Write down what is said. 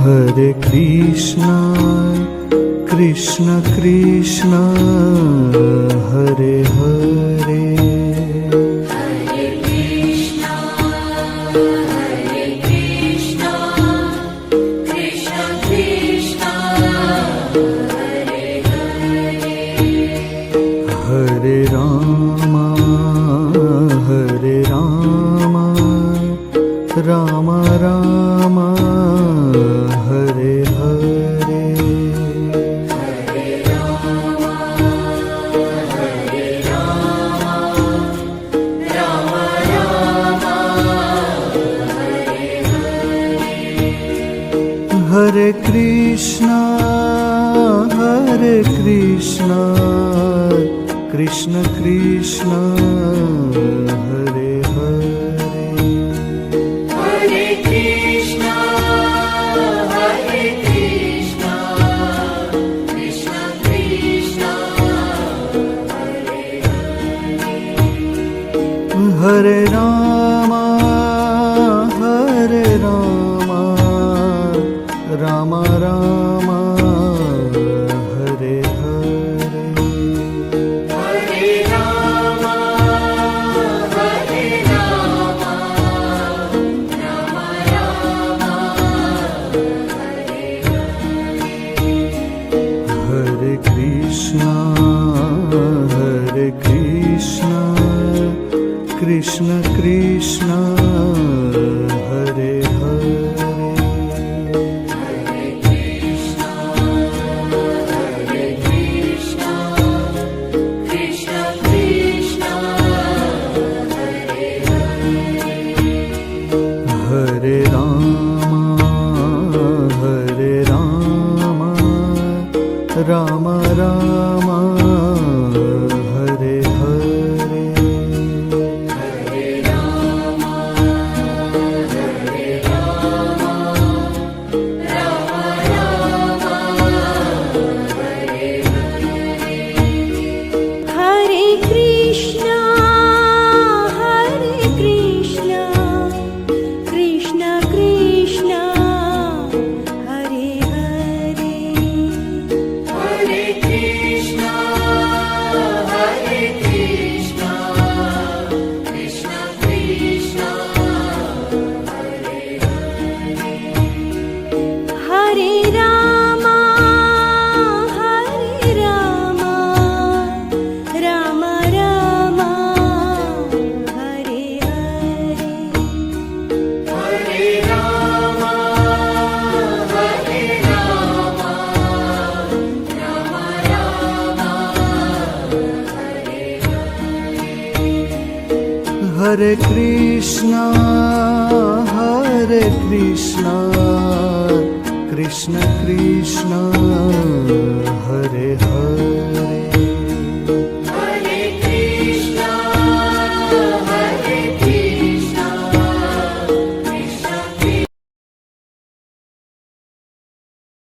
Hare Krishna, Krishna Krishna, Hare Hare. Hare Krishna, Krishna Krishna, Hare Hare. Hare Rama, Rama Rama, Hare Hare. Hare Rama, Rama Rama, Hare Hare. Hare Krishna, Krishna Krishna, Hare Hare. Hare Krishna, Krishna Krishna, Hare Hare. Hare Rama, Rama Rama, Hare Hare. Hare Rama, Rama Rama, Hare Hare. Hare Krishna, Krishna Krishna, Hare Hare. Hare Krishna, Krishna Krishna, Hare Hare. Hare Rama, Rama Rama, Hare Hare. Hare Rama, Rama Rama, Hare Hare. Hare Krishna, Krishna Krishna, Hare Hare. Hare Krishna, Krishna Krishna, Hare Hare. Hare Rama, Rama Rama, Hare Hare. Hare Rama, Rama Rama, Hare Hare. Hare Krishna, Krishna Krishna, Hare Hare.